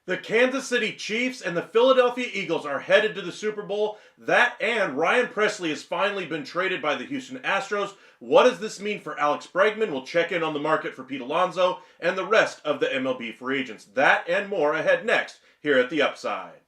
The Kansas City Chiefs and the Philadelphia Eagles are headed to the Super Bowl. That and Ryan Presley has finally been traded by the Houston Astros. What does this mean for Alex Bregman? We'll check in on the market for Pete Alonso and the rest of the MLB free agents. That and more ahead next here at The Upside.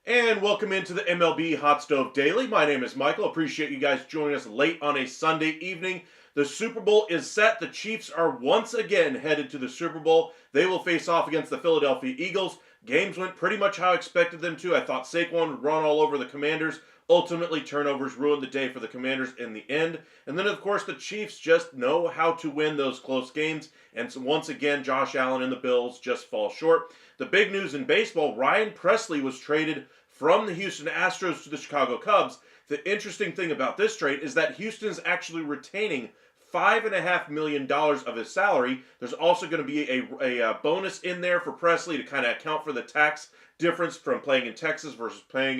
And welcome into the MLB Hot Stove Daily. My name is Michael. Appreciate you guys joining us late on a Sunday evening. The Super Bowl is set. The Chiefs are once again headed to the Super Bowl. They will face off against the Philadelphia Eagles. Games went pretty much how I expected them to. I thought Saquon would run all over the Commanders. Ultimately, turnovers ruined the day for the Commanders in the end. And then, of course, the Chiefs just know how to win those close games. And so once again, Josh Allen and the Bills just fall short. The big news in baseball, Ryan Presley was traded from the Houston Astros to the Chicago Cubs. The interesting thing about this trade is that Houston is actually retaining $5.5 million of his salary. There's also going to be a bonus in there for Presley to kind of account for the tax difference from playing in Texas versus playing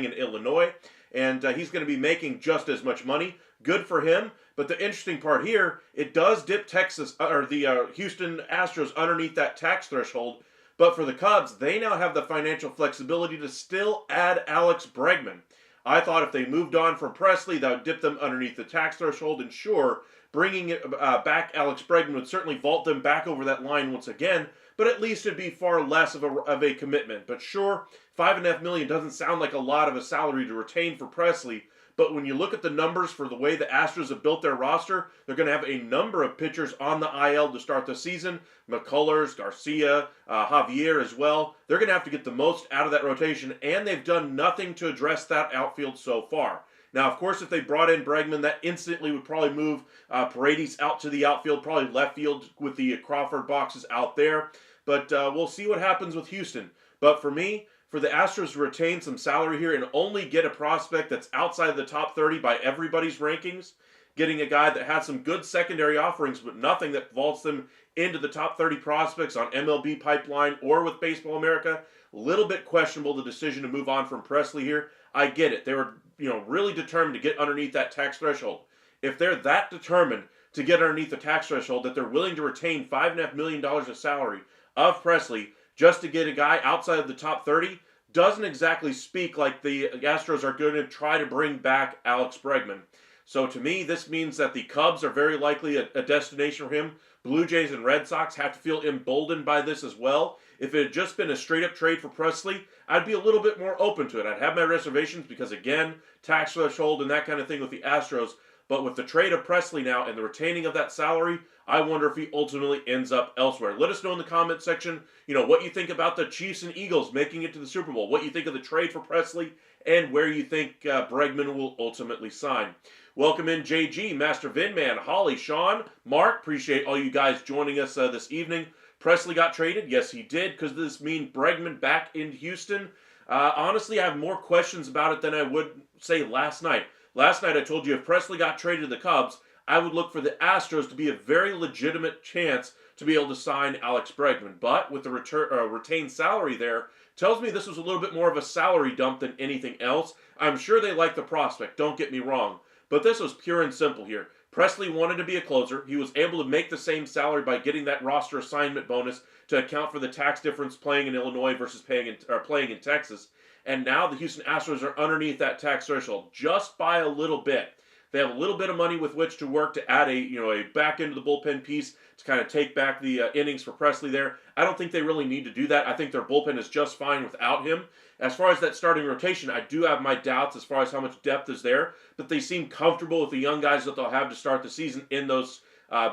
in Illinois. And he's going to be making just as much money. Good for him. But the interesting part here, it does dip the Houston Astros underneath that tax threshold. But for the Cubs, they now have the financial flexibility to still add Alex Bregman. I thought if they moved on from Presley, that would dip them underneath the tax threshold. And sure, bringing back Alex Bregman would certainly vault them back over that line once again. But at least it'd be far less of a commitment. But sure, $5.5 million doesn't sound like a lot of a salary to retain for Presley. But when you look at the numbers for the way the Astros have built their roster, they're going to have a number of pitchers on the IL to start the season. McCullers, Garcia, Javier as well. They're going to have to get the most out of that rotation, and they've done nothing to address that outfield so far. Now, of course, if they brought in Bregman, that instantly would probably move Paredes out to the outfield, probably left field with the Crawford boxes out there. but we'll see what happens with Houston. But for me, for the Astros to retain some salary here and only get a prospect that's outside of the top 30 by everybody's rankings, getting a guy that had some good secondary offerings, but nothing that vaults them into the top 30 prospects on MLB Pipeline or with Baseball America, a little bit questionable the decision to move on from Presley here. I get it. They were, really determined to get underneath that tax threshold. If they're that determined to get underneath the tax threshold that they're willing to retain $5.5 million of salary of Presley just to get a guy outside of the top 30, doesn't exactly speak like the Astros are going to try to bring back Alex Bregman. So to me, this means that the Cubs are very likely a destination for him. Blue Jays and Red Sox have to feel emboldened by this as well. If it had just been a straight-up trade for Presley, I'd be a little bit more open to it. I'd have my reservations because, again, tax threshold and that kind of thing with the Astros. But with the trade of Presley now and the retaining of that salary, I wonder if he ultimately ends up elsewhere. Let us know in the comment section, what you think about the Chiefs and Eagles making it to the Super Bowl, what you think of the trade for Presley, and where you think Bregman will ultimately sign. Welcome in JG, Master Vinman, Holly, Sean, Mark. Appreciate all you guys joining us this evening. Presley got traded. Yes, he did. Does this mean Bregman back in Houston? Honestly, I have more questions about it than I would say last night. Last night I told you if Presley got traded to the Cubs, I would look for the Astros to be a very legitimate chance to be able to sign Alex Bregman. But with the retained salary there, tells me this was a little bit more of a salary dump than anything else. I'm sure they like the prospect, don't get me wrong. But this was pure and simple here. Presley wanted to be a closer. He was able to make the same salary by getting that roster assignment bonus to account for the tax difference playing in Illinois versus playing in Texas. And now the Houston Astros are underneath that tax threshold just by a little bit. They have a little bit of money with which to work to add a back end of the bullpen piece to kind of take back the innings for Presley there. I don't think they really need to do that. I think their bullpen is just fine without him. As far as that starting rotation, I do have my doubts as far as how much depth is there, but they seem comfortable with the young guys that they'll have to start the season in those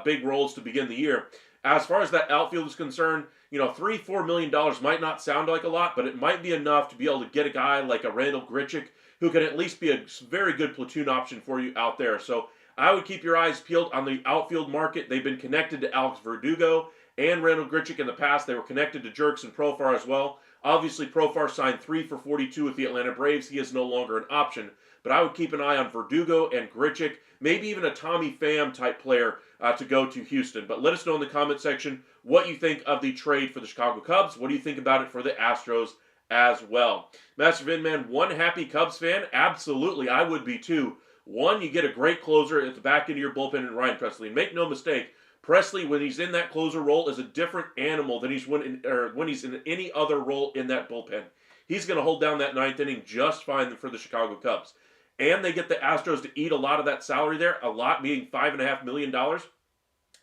big roles to begin the year. As far as that outfield is concerned, $3-4 million might not sound like a lot, but it might be enough to be able to get a guy like a Randall Grichuk who can at least be a very good platoon option for you out there. So I would keep your eyes peeled on the outfield market. They've been connected to Alex Verdugo and Randall Grichuk in the past. They were connected to Jerks and Profar as well. Obviously, Profar signed 3 for $42 with the Atlanta Braves. He is no longer an option. But I would keep an eye on Verdugo and Grichuk, maybe even a Tommy Pham type player to go to Houston. But let us know in the comment section what you think of the trade for the Chicago Cubs. What do you think about it for the Astros as well? Master Vinman, one happy Cubs fan? Absolutely, I would be too. One, you get a great closer at the back end of your bullpen in Ryan Presley. And make no mistake, Presley, when he's in that closer role, is a different animal than when he's in any other role in that bullpen. He's going to hold down that ninth inning just fine for the Chicago Cubs. And they get the Astros to eat a lot of that salary there, a lot being $5.5 million.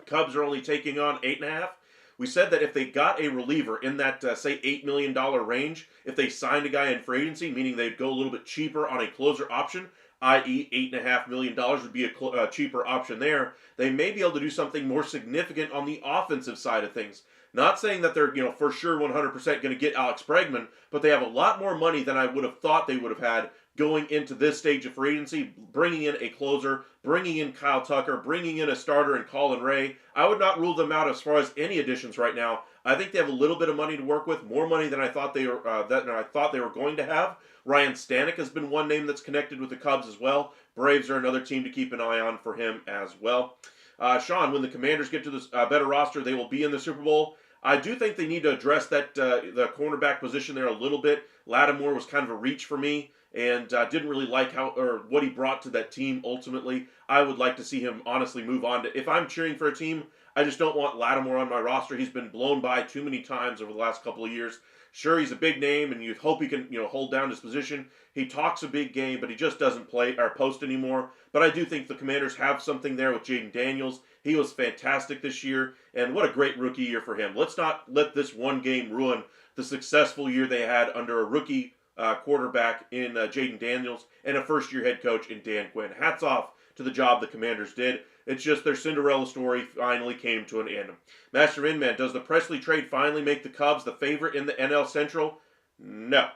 Cubs are only taking on $8.5 million. We said that if they got a reliever in that, say, $8 million range, if they signed a guy in free agency, meaning they'd go a little bit cheaper on a closer option, i.e. $8.5 million would be a cheaper option there, they may be able to do something more significant on the offensive side of things. Not saying that they're, for sure 100% going to get Alex Bregman, but they have a lot more money than I would have thought they would have had going into this stage of free agency, bringing in a closer, bringing in Kyle Tucker, bringing in a starter in Colin Ray. I would not rule them out as far as any additions right now. I think they have a little bit of money to work with, more money than I thought they were going to have. Ryan Stanek has been one name that's connected with the Cubs as well. Braves are another team to keep an eye on for him as well. Sean, when the Commanders get to this better roster, they will be in the Super Bowl. I do think they need to address that the cornerback position there a little bit. Lattimore was kind of a reach for me, and didn't really like what he brought to that team ultimately. I would like to see him honestly move on to, if I'm cheering for a team, I just don't want Lattimore on my roster. He's been blown by too many times over the last couple of years. Sure, he's a big name, and you hope he can, hold down his position. He talks a big game, but he just doesn't play or post anymore. But I do think the Commanders have something there with Jaden Daniels. He was fantastic this year, and what a great rookie year for him. Let's not let this one game ruin the successful year they had under a rookie quarterback in Jaden Daniels and a first-year head coach in Dan Quinn. Hats off to the job the Commanders did. It's just their Cinderella story finally came to an end. Master Inman, does the Presley trade finally make the Cubs the favorite in the NL Central? No.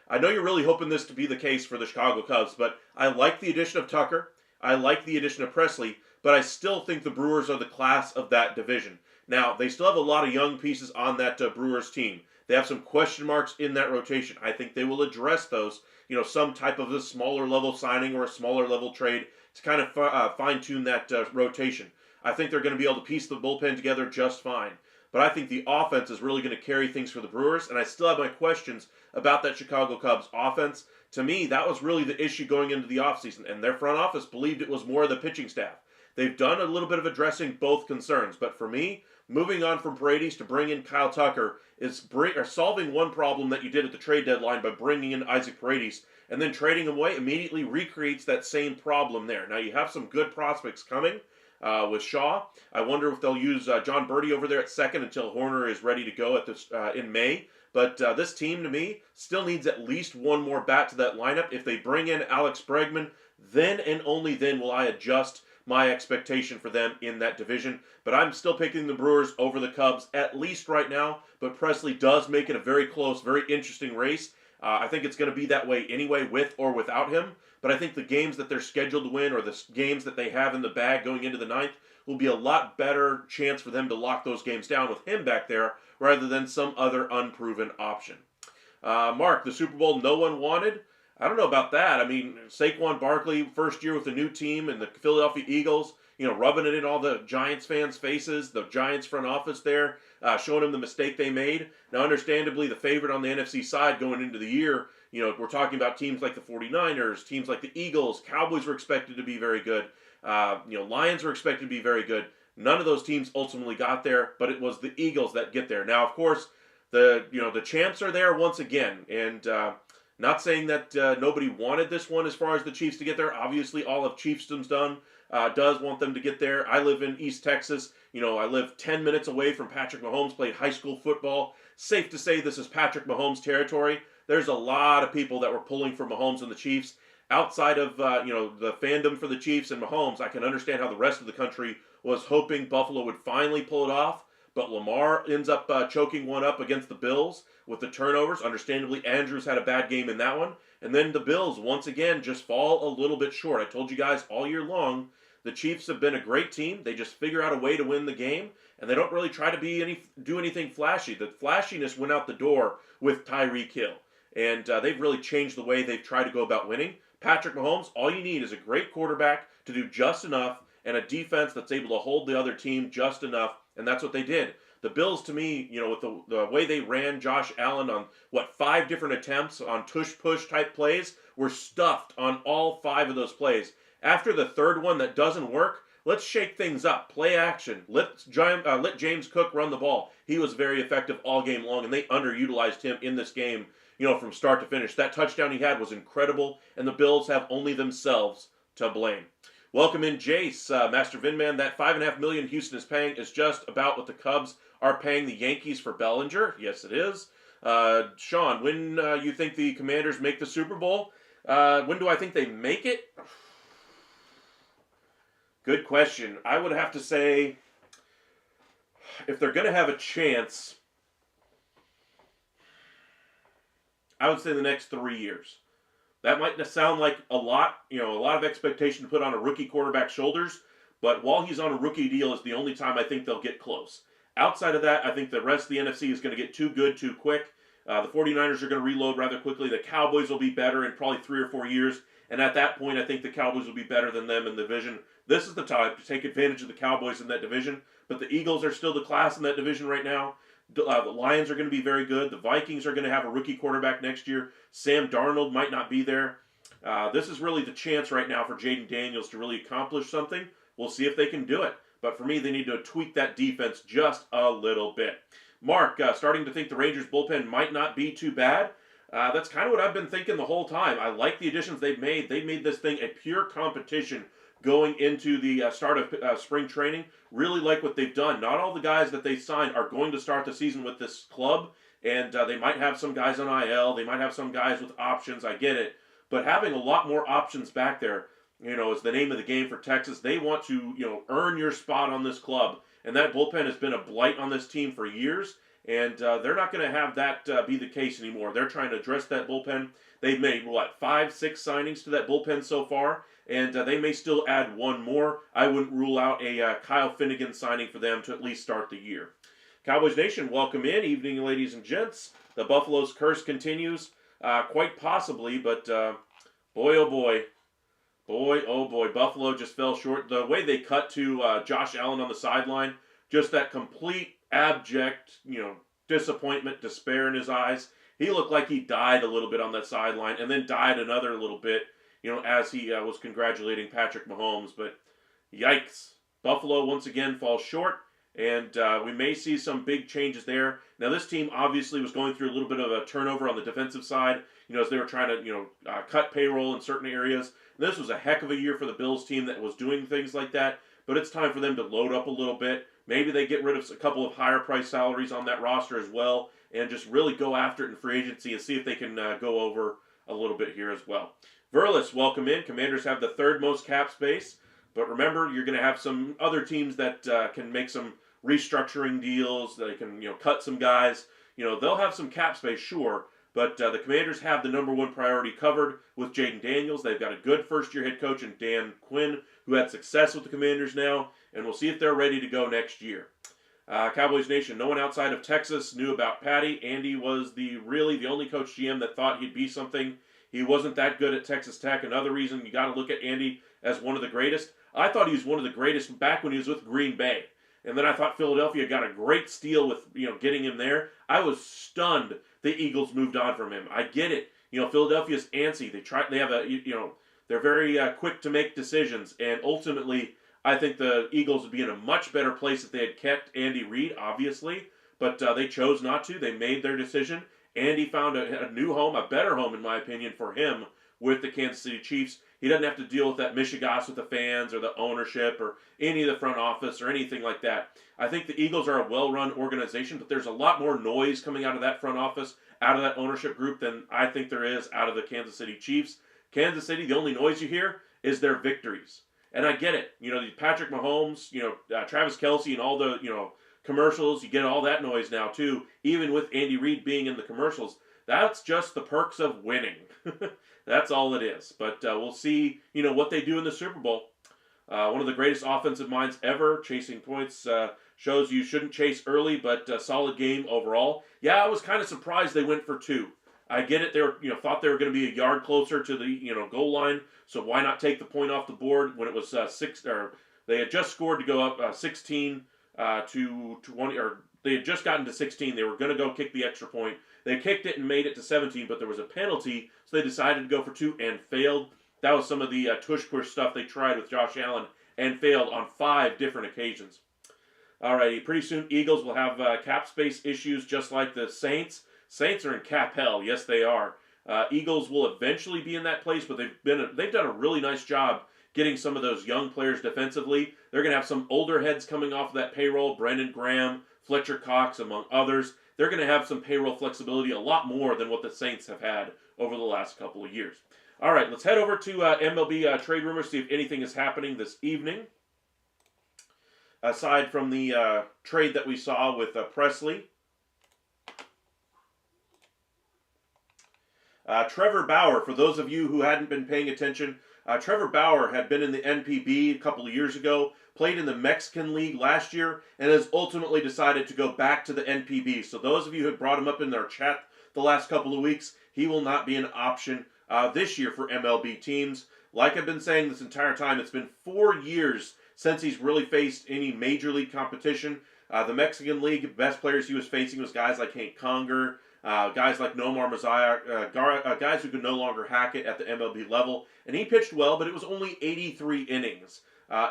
I know you're really hoping this to be the case for the Chicago Cubs, but I like the addition of Tucker. I like the addition of Presley, but I still think the Brewers are the class of that division. Now, they still have a lot of young pieces on that Brewers team. They have some question marks in that rotation. I think they will address those, some type of a smaller level signing or a smaller level trade to kind of fine tune that rotation. I think they're going to be able to piece the bullpen together just fine. But I think the offense is really going to carry things for the Brewers, and I still have my questions about that Chicago Cubs offense. To me, that was really the issue going into the offseason, and their front office believed it was more of the pitching staff. They've done a little bit of addressing both concerns, but for me, moving on from Paredes to bring in Kyle Tucker is solving one problem that you did at the trade deadline by bringing in Isaac Paredes, and then trading him away immediately recreates that same problem there. Now, you have some good prospects coming with Shaw. I wonder if they'll use John Birdie over there at second until Horner is ready to go at this in May. But this team, to me, still needs at least one more bat to that lineup. If they bring in Alex Bregman, then and only then will I adjust my expectation for them in that division. But I'm still picking the Brewers over the Cubs, at least right now. But Presley does make it a very close, very interesting race. I think it's going to be that way anyway, with or without him. But I think the games that they're scheduled to win, or the games that they have in the bag going into the ninth, will be a lot better chance for them to lock those games down with him back there rather than some other unproven option. Mark, the Super Bowl no one wanted? I don't know about that. I mean, Saquon Barkley, first year with the new team, and the Philadelphia Eagles, rubbing it in all the Giants fans' faces, the Giants front office there, showing them the mistake they made. Now, understandably, the favorite on the NFC side going into the year, we're talking about teams like the 49ers, teams like the Eagles, Cowboys were expected to be very good. Lions were expected to be very good. None of those teams ultimately got there, but it was the Eagles that get there. Now, of course, the champs are there once again, and not saying that nobody wanted this one as far as the Chiefs to get there. Obviously, all of Chiefsdom's does want them to get there. I live in East Texas. I live 10 minutes away from Patrick Mahomes, played high school football. Safe to say this is Patrick Mahomes' territory. There's a lot of people that were pulling for Mahomes and the Chiefs. Outside of the fandom for the Chiefs and Mahomes, I can understand how the rest of the country was hoping Buffalo would finally pull it off. But Lamar ends up choking one up against the Bills with the turnovers. Understandably, Andrews had a bad game in that one. And then the Bills, once again, just fall a little bit short. I told you guys all year long, the Chiefs have been a great team. They just figure out a way to win the game, and they don't really try to do anything flashy. The flashiness went out the door with Tyreek Hill. And they've really changed the way they've tried to go about winning. Patrick Mahomes, all you need is a great quarterback to do just enough and a defense that's able to hold the other team just enough, and that's what they did. The Bills, to me, with the way they ran Josh Allen on, 5 different attempts on tush-push type plays, were stuffed on all 5 of those plays. After the third one that doesn't work, let's shake things up. Play action. Let James Cook run the ball. He was very effective all game long, and they underutilized him in this game, from start to finish. That touchdown he had was incredible, and the Bills have only themselves to blame. Welcome in, Jace. Master Vinman, that $5.5 million Houston is paying is just about what the Cubs are paying the Yankees for Bellinger. Yes, it is. Sean, when you think the Commanders make the Super Bowl? When do I think they make it? Good question. I would have to say, if they're going to have a chance, I would say the next 3 years. That might sound like a lot of expectation to put on a rookie quarterback's shoulders, but while he's on a rookie deal is the only time I think they'll get close. Outside of that, I think the rest of the NFC is going to get too good too quick. The 49ers are going to reload rather quickly. The Cowboys will be better in probably 3 or 4 years, and at that point, I think the Cowboys will be better than them in the division. This is the time to take advantage of the Cowboys in that division, but the Eagles are still the class in that division right now. The Lions are going to be very good. The Vikings are going to have a rookie quarterback next year. Sam Darnold might not be there. This is really the chance right now for Jaden Daniels to really accomplish something. We'll see if they can do it. But for me, they need to tweak that defense just a little bit. Mark, starting to think the Rangers bullpen might not be too bad. That's kind of what I've been thinking the whole time. I like the additions they've made. They've made this thing a pure competition going into the start of spring training. Really like what they've done. Not all the guys that they signed are going to start the season with this club, and they might have some guys on IL. They might have some guys with options. I get it. But having a lot more options back there, is the name of the game for Texas. They want to, earn your spot on this club. And that bullpen has been a blight on this team for years. And they're not going to have that be the case anymore. They're trying to address that bullpen. They've made, what, 5, 6 signings to that bullpen so far, and they may still add one more. I wouldn't rule out a Kyle Finnegan signing for them to at least start the year. Cowboys Nation, welcome in. Evening, ladies and gents. The Buffalo's curse continues, quite possibly, but boy, oh boy. Boy, oh boy, Buffalo just fell short. The way they cut to Josh Allen on the sideline, just that complete, abject, disappointment, despair in his eyes. He looked like he died a little bit on that sideline and then died another little bit, as he was congratulating Patrick Mahomes. But yikes. Buffalo once again falls short, and we may see some big changes there. Now, this team obviously was going through a little bit of a turnover on the defensive side, as they were trying to, cut payroll in certain areas. This was a heck of a year for the Bills team that was doing things like that, but it's time for them to load up a little bit. Maybe they get rid of a couple of higher price salaries on that roster as well, and just really go after it in free agency and see if they can go over a little bit here as well. Verlis, welcome in. Commanders have the third most cap space, but remember, you're going to have some other teams that can make some restructuring deals. They can, cut some guys. They'll have some cap space, sure, but the Commanders have the number one priority covered with Jaden Daniels. They've got a good first-year head coach in Dan Quinn, who had success with the Commanders now, and we'll see if they're ready to go next year. Cowboys Nation, no one outside of Texas knew about Patty. Andy was really the only coach GM that thought he'd be something. He wasn't that good at Texas Tech. Another reason you got to look at Andy as one of the greatest. I thought he was one of the greatest back when he was with Green Bay. And then I thought Philadelphia got a great steal with, getting him there. I was stunned the Eagles moved on from him. I get it. Philadelphia's antsy. They have they're very quick to make decisions. And ultimately, I think the Eagles would be in a much better place if they had kept Andy Reid, obviously. But they chose not to. They made their decision. Andy found a new home, a better home, in my opinion, for him with the Kansas City Chiefs. He doesn't have to deal with that mishigas with the fans or the ownership or any of the front office or anything like that. I think the Eagles are a well-run organization, but there's a lot more noise coming out of that front office, out of that ownership group than I think there is out of the Kansas City Chiefs. Kansas City, the only noise you hear is their victories. And I get it. Patrick Mahomes, Travis Kelce and all the, commercials, you get all that noise now too, even with Andy Reid being in the commercials. That's just the perks of winning. That's all it is. But we'll see, what they do in the Super Bowl. One of the greatest offensive minds ever, chasing points, shows you shouldn't chase early, but solid game overall. Yeah, I was kind of surprised they went for 2. I get it. They were, thought they were going to be a yard closer to the, goal line. So why not take the point off the board when it was 6? Or they had just scored to go up 16 to 20, or they had just gotten to 16. They were going to go kick the extra point. They kicked it and made it to 17, but there was a penalty, so they decided to go for 2 and failed. That was some of the tush-push stuff they tried with Josh Allen and failed on 5 different occasions. Alrighty, pretty soon Eagles will have cap space issues just like the Saints. Saints are in cap hell. Yes, they are. Eagles will eventually be in that place, but they've done a really nice job getting some of those young players defensively. They're going to have some older heads coming off of that payroll, Brendan Graham, Fletcher Cox, among others. They're going to have some payroll flexibility, a lot more than what the Saints have had over the last couple of years. All right, let's head over to MLB trade rumors, see if anything is happening this evening. Aside from the trade that we saw with Presley. Trevor Bauer, for those of you who hadn't been paying attention, Trevor Bauer had been in the NPB a couple of years ago, played in the Mexican League last year, and has ultimately decided to go back to the NPB. So those of you who had brought him up in our chat the last couple of weeks, he will not be an option this year for MLB teams. Like I've been saying this entire time, it's been 4 years since he's really faced any major league competition. The Mexican League, the best players he was facing was guys like Hank Conger, guys like Nomar Mazaya, guys who could no longer hack it at the MLB level. And he pitched well, but it was only 83 innings.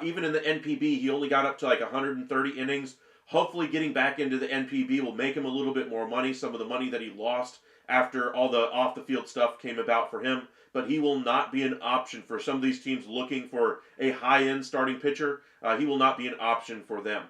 Even in the NPB, he only got up to like 130 innings. Hopefully getting back into the NPB will make him a little bit more money, some of the money that he lost after all the off-the-field stuff came about for him. But he will not be an option for some of these teams looking for a high-end starting pitcher. He will not be an option for them.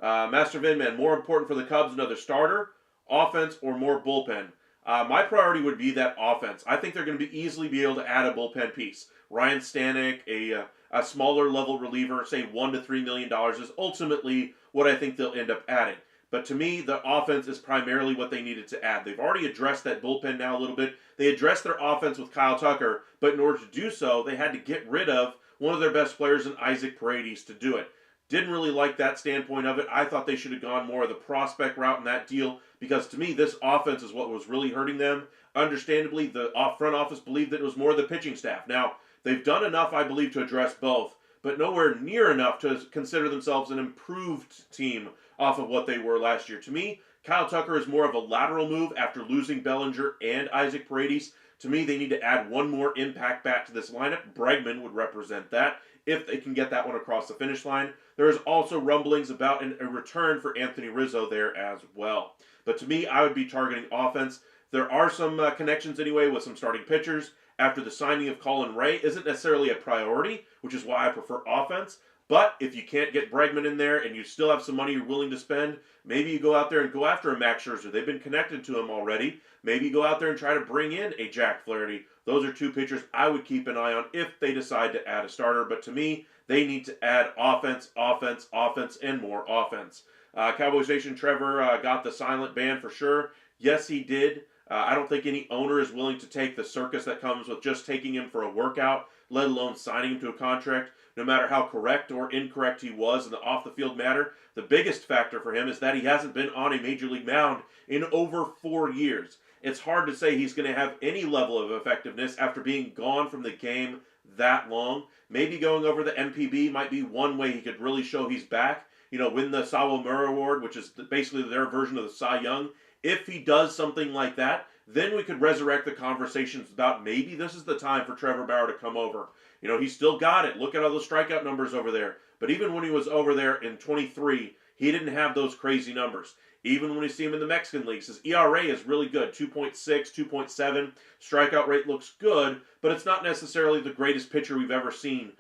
Master Vinman, more important for the Cubs, another starter, offense, or more bullpen? My priority would be that offense. I think they're going to easily be able to add a bullpen piece. Ryan Stanek, a smaller level reliever, say $1 to $3 million, is ultimately what I think they'll end up adding. But to me, the offense is primarily what they needed to add. They've already addressed that bullpen now a little bit. They addressed their offense with Kyle Tucker, but in order to do so, they had to get rid of one of their best players in Isaac Paredes to do it. Didn't really like that standpoint of it. I thought they should have gone more of the prospect route in that deal because to me, this offense is what was really hurting them. Understandably, the front office believed that it was more the pitching staff. Now, they've done enough, I believe, to address both, but nowhere near enough to consider themselves an improved team off of what they were last year. To me, Kyle Tucker is more of a lateral move after losing Bellinger and Isaac Paredes. To me, they need to add one more impact bat to this lineup. Bregman would represent that if they can get that one across the finish line. There is also rumblings about a return for Anthony Rizzo there as well. But to me, I would be targeting offense. There are some connections anyway with some starting pitchers. After the signing of Colin Ray isn't necessarily a priority, which is why I prefer offense. But if you can't get Bregman in there and you still have some money you're willing to spend, maybe you go out there and go after a Max Scherzer. They've been connected to him already. Maybe you go out there and try to bring in a Jack Flaherty. Those are two pitchers I would keep an eye on if they decide to add a starter. But to me, they need to add offense, offense, offense, and more offense. Cowboys Nation, Trevor got the silent ban for sure. Yes, he did. I don't think any owner is willing to take the circus that comes with just taking him for a workout, let alone signing him to a contract, no matter how correct or incorrect he was in the off-the-field matter. The biggest factor for him is that he hasn't been on a major league mound in over 4 years. It's hard to say he's going to have any level of effectiveness after being gone from the game that long. Maybe going over the MPB might be one way he could really show he's back. Win the Sawamura Award, which is basically their version of the Cy Young. If he does something like that, then we could resurrect the conversations about maybe this is the time for Trevor Bauer to come over. He's still got it. Look at all the strikeout numbers over there. But even when he was over there in 23, he didn't have those crazy numbers. Even when you see him in the Mexican leagues, his ERA is really good, 2.6, 2.7. Strikeout rate looks good, but it's not necessarily the greatest pitcher we've ever seen,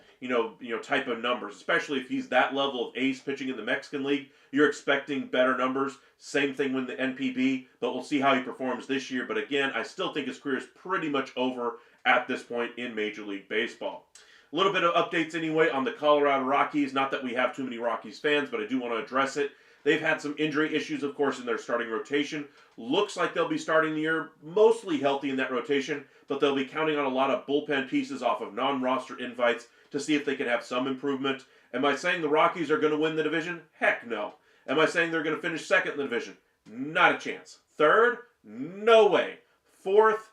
type of numbers. Especially if he's that level of ace pitching in the Mexican league, you're expecting better numbers. Same thing with the NPB, but we'll see how he performs this year. But again, I still think his career is pretty much over at this point in Major League Baseball. A little bit of updates anyway on the Colorado Rockies. Not that we have too many Rockies fans, but I do want to address it. They've had some injury issues, of course, in their starting rotation. Looks like they'll be starting the year mostly healthy in that rotation, but they'll be counting on a lot of bullpen pieces off of non-roster invites to see if they can have some improvement. Am I saying the Rockies are going to win the division? Heck no. Am I saying they're going to finish second in the division? Not a chance. Third? No way. Fourth?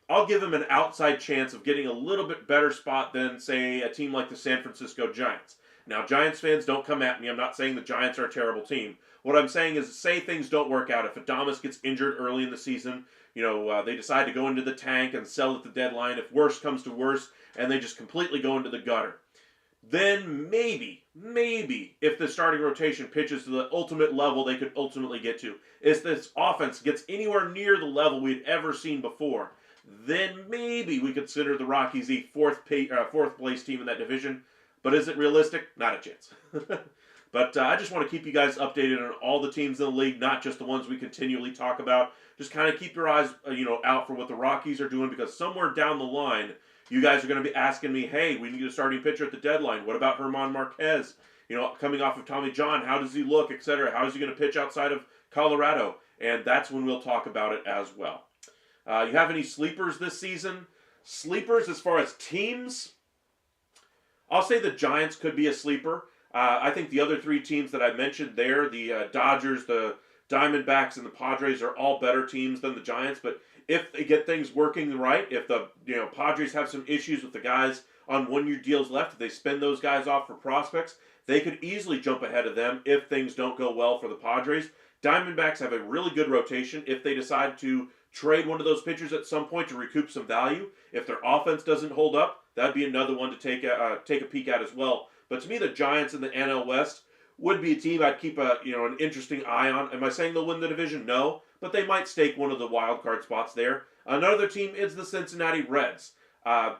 I'll give them an outside chance of getting a little bit better spot than, say, a team like the San Francisco Giants. Now, Giants fans, don't come at me. I'm not saying the Giants are a terrible team. What I'm saying is, say things don't work out. If Adames gets injured early in the season, they decide to go into the tank and sell at the deadline. If worse comes to worse, and they just completely go into the gutter, then maybe, if the starting rotation pitches to the ultimate level they could ultimately get to, if this offense gets anywhere near the level we'd ever seen before, then maybe we consider the Rockies a fourth place team in that division. But is it realistic? Not a chance. But I just want to keep you guys updated on all the teams in the league, not just the ones we continually talk about. Just kind of keep your eyes, out for what the Rockies are doing, because somewhere down the line, you guys are going to be asking me, hey, we need a starting pitcher at the deadline. What about Herman Marquez? Coming off of Tommy John, how does he look, etc.? How is he going to pitch outside of Colorado? And that's when we'll talk about it as well. You have any sleepers this season? Sleepers as far as teams? I'll say the Giants could be a sleeper. I think the other three teams that I mentioned there, the Dodgers, the Diamondbacks, and the Padres are all better teams than the Giants. But if they get things working right, if the Padres have some issues with the guys on one-year deals left, if they spend those guys off for prospects, they could easily jump ahead of them if things don't go well for the Padres. Diamondbacks have a really good rotation if they decide to trade one of those pitchers at some point to recoup some value. If their offense doesn't hold up, that'd be another one to take a peek at as well. But to me, the Giants in the NL West would be a team I'd keep an interesting eye on. Am I saying they'll win the division? No, but they might stake one of the wild card spots there. Another team is the Cincinnati Reds.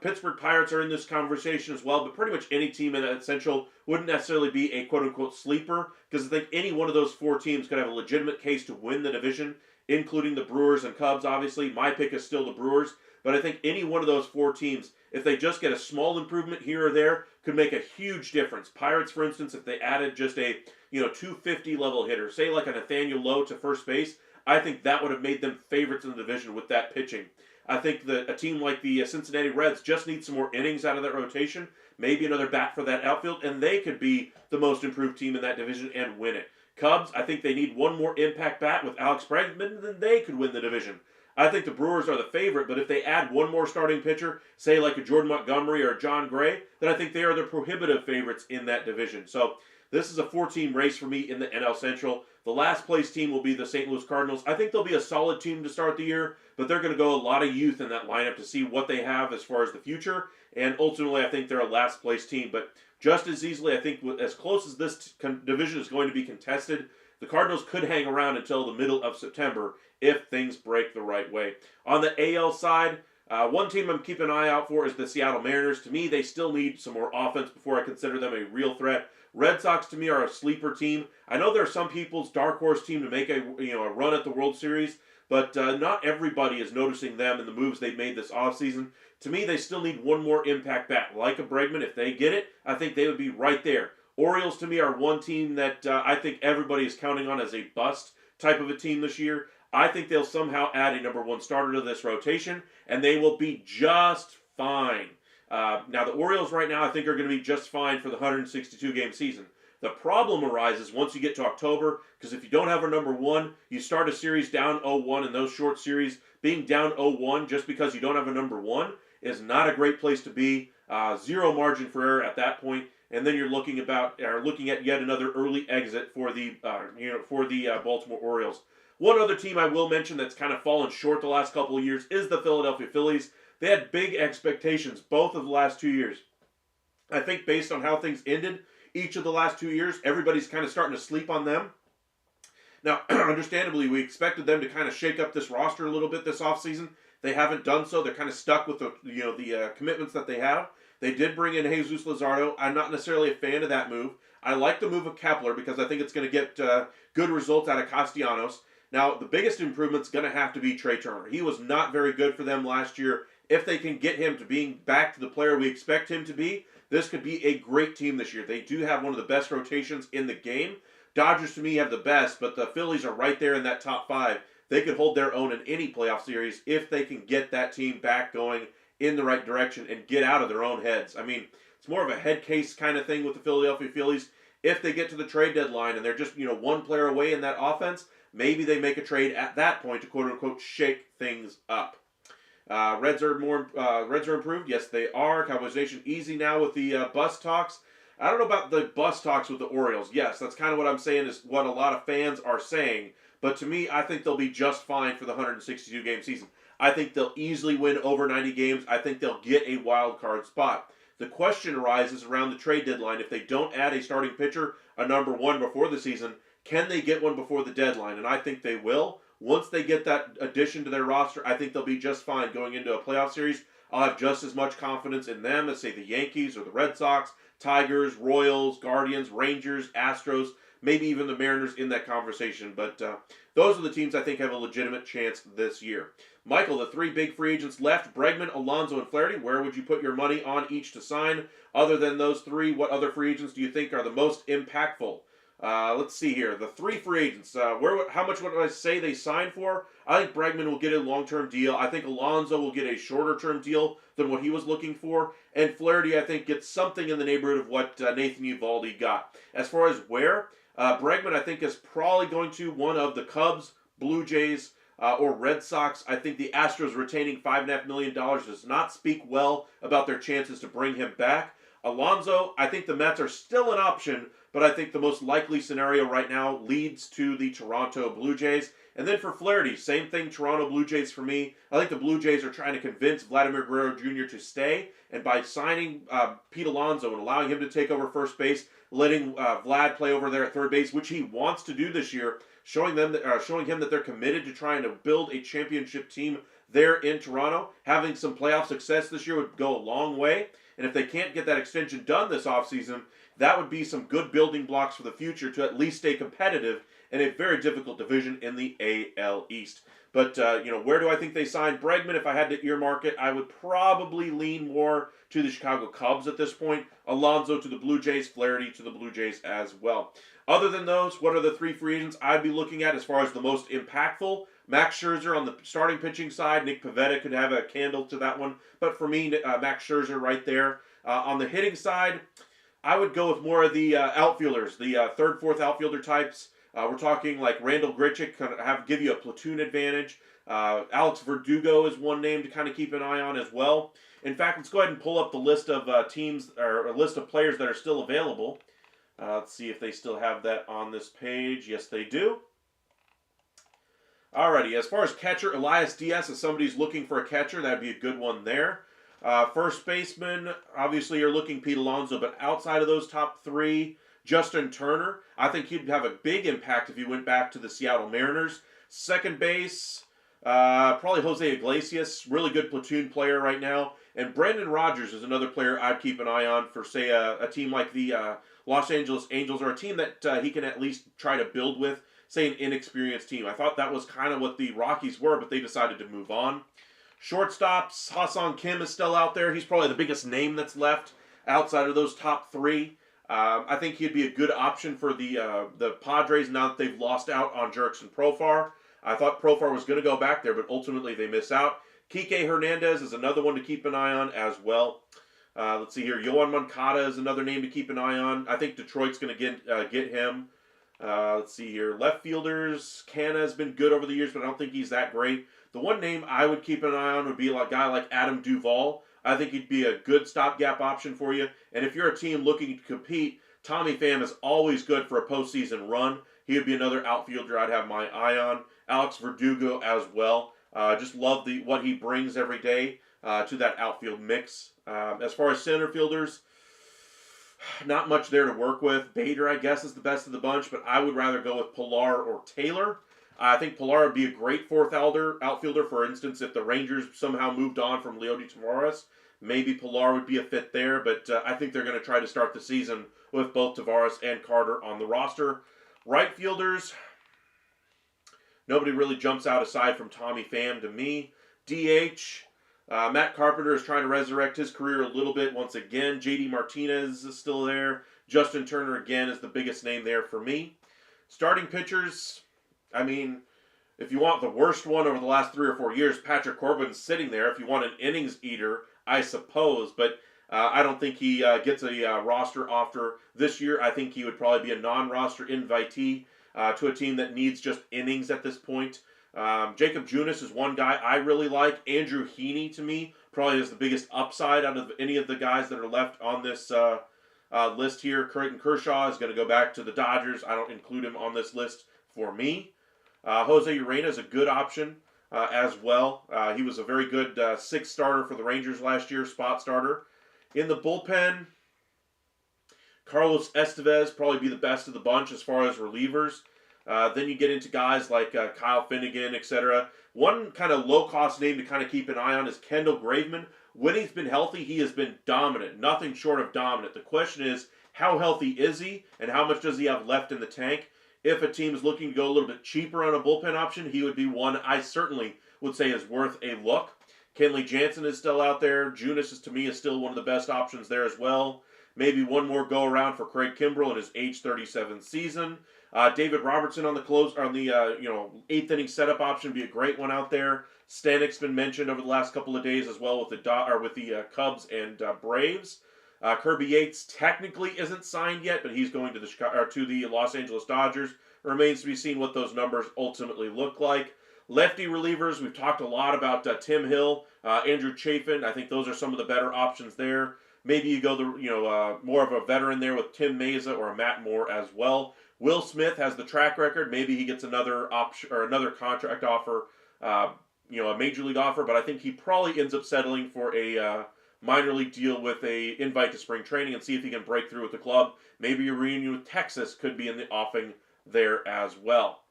Pittsburgh Pirates are in this conversation as well, but pretty much any team in that Central wouldn't necessarily be a quote-unquote sleeper, because I think any one of those four teams could have a legitimate case to win the division. including the Brewers and Cubs, obviously. My pick is still the Brewers, but I think any one of those 4 teams, if they just get a small improvement here or there, could make a huge difference. Pirates, for instance, if they added just a 250 level hitter, say like a Nathaniel Lowe to first base, I think that would have made them favorites in the division with that pitching. I think that a team like the Cincinnati Reds just needs some more innings out of that rotation, maybe another bat for that outfield, and they could be the most improved team in that division and win it. Cubs, I think they need one more impact bat with Alex Bregman, then they could win the division. I think the Brewers are the favorite, but if they add one more starting pitcher, say like a Jordan Montgomery or a John Gray, then I think they are the prohibitive favorites in that division. So this is a 4-team race for me in the NL Central. The last place team will be the St. Louis Cardinals. I think they'll be a solid team to start the year, but they're going to go a lot of youth in that lineup to see what they have as far as the future. And ultimately, I think they're a last place team. But just as easily, I think as close as this division is going to be contested, the Cardinals could hang around until the middle of September if things break the right way. On the AL side, one team I'm keeping an eye out for is the Seattle Mariners. To me, they still need some more offense before I consider them a real threat. Red Sox, to me, are a sleeper team. I know there are some people's dark horse team to make a run at the World Series, but not everybody is noticing them and the moves they've made this offseason. To me, they still need one more impact bat, like a Bregman. If they get it, I think they would be right there. Orioles, to me, are one team that I think everybody is counting on as a bust type of a team this year. I think they'll somehow add a number 1 starter to this rotation, and they will be just fine. Now, the Orioles right now, I think, are going to be just fine for the 162-game season. The problem arises once you get to October, because if you don't have a number 1, you start a series down 0-1, and those short series, being down 0-1 just because you don't have a number 1 is not a great place to be. Zero margin for error at that point, and then you're looking at yet another early exit for the Baltimore Orioles. One other team I will mention that's kind of fallen short the last couple of years is the Philadelphia Phillies. They had big expectations both of the last 2 years. I think based on how things ended each of the last 2 years, everybody's kind of starting to sleep on them. Now, understandably, we expected them to kind of shake up this roster a little bit this offseason. They haven't done so. They're kind of stuck with the commitments that they have. They did bring in Jesus Luzardo. I'm not necessarily a fan of that move. I like the move of Kepler because I think it's going to get good results out of Castellanos. Now, the biggest improvement's going to have to be Trey Turner. He was not very good for them last year. If they can get him to being back to the player we expect him to be, this could be a great team this year. They do have one of the best rotations in the game. Dodgers, to me, have the best, but the Phillies are right there in that top 5. They could hold their own in any playoff series if they can get that team back going in the right direction and get out of their own heads. I mean, it's more of a head case kind of thing with the Philadelphia Phillies. If they get to the trade deadline and they're just, one player away in that offense, maybe they make a trade at that point to quote-unquote shake things up. Reds are improved. Yes, they are. Cowboys Nation easy now with the bus talks. I don't know about the bus talks with the Orioles. Yes, that's kind of what I'm saying is what a lot of fans are saying. But to me, I think they'll be just fine for the 162-game season. I think they'll easily win over 90 games. I think they'll get a wild card spot. The question arises around the trade deadline. If they don't add a starting pitcher, a number 1 before the season, can they get one before the deadline? And I think they will. Once they get that addition to their roster, I think they'll be just fine going into a playoff series. I'll have just as much confidence in them as, say, the Yankees or the Red Sox, Tigers, Royals, Guardians, Rangers, Astros, maybe even the Mariners in that conversation. But those are the teams I think have a legitimate chance this year. Michael, the 3 big free agents left, Bregman, Alonso, and Flaherty. Where would you put your money on each to sign? Other than those 3, what other free agents do you think are the most impactful? Let's see here. The 3 free agents. How much would I say they signed for? I think Bregman will get a long-term deal. I think Alonso will get a shorter-term deal than what he was looking for. And Flaherty, I think, gets something in the neighborhood of what Nathan Eovaldi got. As far as where, Bregman, I think, is probably going to one of the Cubs, Blue Jays, or Red Sox. I think the Astros retaining $5.5 million does not speak well about their chances to bring him back. Alonso, I think the Mets are still an option, but I think the most likely scenario right now leads to the Toronto Blue Jays. And then for Flaherty, same thing, Toronto Blue Jays for me. I think the Blue Jays are trying to convince Vladimir Guerrero Jr. to stay, and by signing Pete Alonso and allowing him to take over first base, letting Vlad play over there at third base, which he wants to do this year, showing him that they're committed to trying to build a championship team there in Toronto. Having some playoff success this year would go a long way. And if they can't get that extension done this offseason, that would be some good building blocks for the future to at least stay competitive and a very difficult division in the AL East. But, where do I think they signed Bregman? If I had to earmark it, I would probably lean more to the Chicago Cubs at this point. Alonso to the Blue Jays, Flaherty to the Blue Jays as well. Other than those, what are the 3 free agents I'd be looking at as far as the most impactful? Max Scherzer on the starting pitching side. Nick Pivetta could have a candle to that one. But for me, Max Scherzer right there. On the hitting side, I would go with more of the outfielders, the third, fourth outfielder types. We're talking like Randall Grichuk, kind of give you a platoon advantage. Alex Verdugo is one name to kind of keep an eye on as well. In fact, let's go ahead and pull up the list of teams, or a list of players that are still available. Let's see if they still have that on this page. Yes, they do. Alrighty, as far as catcher, Elias Diaz, if somebody's looking for a catcher, that'd be a good one there. First baseman, obviously you're looking Pete Alonso, but outside of those top 3, Justin Turner, I think he'd have a big impact if he went back to the Seattle Mariners. Second base, probably Jose Iglesias, really good platoon player right now. And Brendan Rodgers is another player I'd keep an eye on for, say, a team like the Los Angeles Angels, or a team that he can at least try to build with, say an inexperienced team. I thought that was kind of what the Rockies were, but they decided to move on. Shortstops, Ha-Seong Kim is still out there. He's probably the biggest name that's left outside of those top 3. I think he'd be a good option for the Padres now that they've lost out on Jurickson Profar. I thought Profar was going to go back there, but ultimately they miss out. Kike Hernandez is another one to keep an eye on as well. Let's see here. Yoan Moncada is another name to keep an eye on. I think Detroit's going to get him. Let's see here. Left fielders, Canna has been good over the years, but I don't think he's that great. The one name I would keep an eye on would be a guy like Adam Duvall. I think he'd be a good stopgap option for you. And if you're a team looking to compete, Tommy Pham is always good for a postseason run. He would be another outfielder I'd have my eye on. Alex Verdugo as well. Just love what he brings every day to that outfield mix. As far as center fielders, not much there to work with. Bader, I guess, is the best of the bunch, but I would rather go with Pilar or Taylor. I think Pilar would be a great fourth outfielder. For instance, if the Rangers somehow moved on from Leody Taveras, maybe Pilar would be a fit there. But I think they're going to try to start the season with both Taveras and Carter on the roster. Right fielders, nobody really jumps out aside from Tommy Pham to me. DH, Matt Carpenter is trying to resurrect his career a little bit once again. JD Martinez is still there. Justin Turner, again, is the biggest name there for me. Starting pitchers, I mean, if you want the worst one over the last 3 or 4 years, Patrick Corbin's sitting there. If you want an innings eater, I suppose. But I don't think he gets a roster offer this year. I think he would probably be a non-roster invitee to a team that needs just innings at this point. Jacob Junis is one guy I really like. Andrew Heaney, to me, probably is the biggest upside out of any of the guys that are left on this list here. Clayton Kershaw is going to go back to the Dodgers. I don't include him on this list for me. Jose Urena is a good option as well. He was a very good 6th starter for the Rangers last year, spot starter. In the bullpen, Carlos Estevez probably be the best of the bunch as far as relievers. Then you get into guys like Kyle Finnegan, etc. One kind of low-cost name to kind of keep an eye on is Kendall Graveman. When he's been healthy, he has been dominant, nothing short of dominant. The question is, how healthy is he, and how much does he have left in the tank? If a team is looking to go a little bit cheaper on a bullpen option, he would be one I certainly would say is worth a look. Kenley Jansen is still out there. Junis, to me, is still one of the best options there as well. Maybe one more go-around for Craig Kimbrell in his age 37 season. David Robertson on the 8th inning setup option would be a great one out there. Stanek's been mentioned over the last couple of days as well with the Cubs and Braves. Kirby Yates technically isn't signed yet, but he's going to the Los Angeles Dodgers. Remains to be seen what those numbers ultimately look like. Lefty relievers, we've talked a lot about Tim Hill, Andrew Chafin. I think those are some of the better options there. Maybe you go more of a veteran there with Tim Meza or Matt Moore as well. Will Smith has the track record. Maybe he gets another option or another contract offer, a major league offer. But I think he probably ends up settling for a minor league deal with a invite to spring training and see if he can break through with the club. Maybe a reunion with Texas could be in the offing there as well.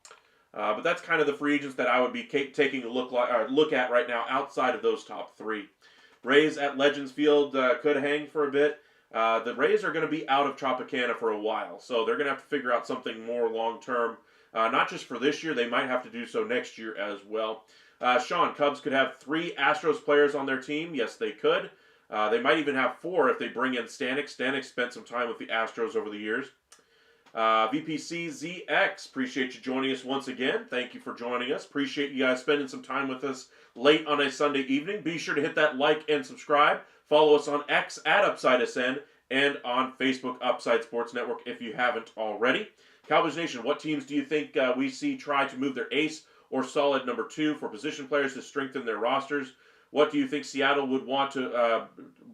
But that's kind of the free agents that I would be taking a look at right now outside of those top 3. Rays at Legends Field could hang for a bit. The Rays are going to be out of Tropicana for a while, so they're going to have to figure out something more long-term. Not just for this year, they might have to do so next year as well. Sean, Cubs could have 3 Astros players on their team. Yes, they could. They might even have 4 if they bring in Stanek. Stanek spent some time with the Astros over the years. VPCZX, appreciate you joining us once again. Thank you for joining us. Appreciate you guys spending some time with us late on a Sunday evening. Be sure to hit that like and subscribe. Follow us on X at UpsideSN and on Facebook, Upside Sports Network, if you haven't already. Cowboys Nation, what teams do you think we see try to move their ace or solid number 2 for position players to strengthen their rosters? What do you think Seattle would want to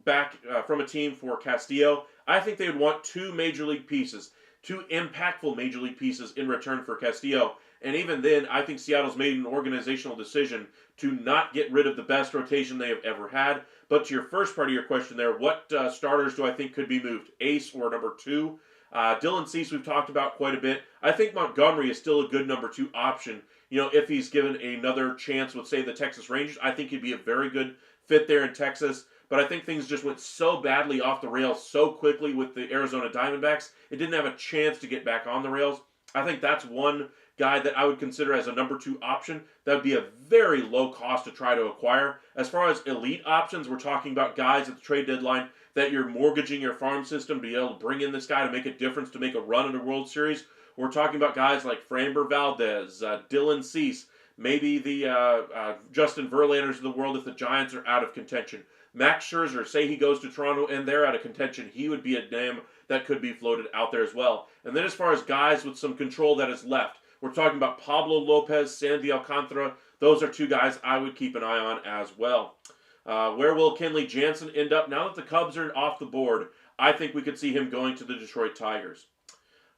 back from a team for Castillo? I think they would want 2 major league pieces. 2 impactful major league pieces in return for Castillo. And even then, I think Seattle's made an organizational decision to not get rid of the best rotation they have ever had. But to your first part of your question there, what starters do I think could be moved? Ace or number 2? Dylan Cease we've talked about quite a bit. I think Montgomery is still a good number 2 option. You know, if he's given another chance with, say, the Texas Rangers, I think he'd be a very good fit there in Texas. But I think things just went so badly off the rails so quickly with the Arizona Diamondbacks, it didn't have a chance to get back on the rails. I think that's one guy that I would consider as a number 2 option. That would be a very low cost to try to acquire. As far as elite options, we're talking about guys at the trade deadline that you're mortgaging your farm system to be able to bring in this guy to make a difference, to make a run in the World Series. We're talking about guys like Framber Valdez, Dylan Cease, maybe the Justin Verlanders of the world if the Giants are out of contention. Max Scherzer, say he goes to Toronto and they're out of contention, he would be a name that could be floated out there as well. And then as far as guys with some control that is left, we're talking about Pablo Lopez, Sandy Alcantara. Those are 2 guys I would keep an eye on as well. Where will Kenley Jansen end up? Now that the Cubs are off the board, I think we could see him going to the Detroit Tigers.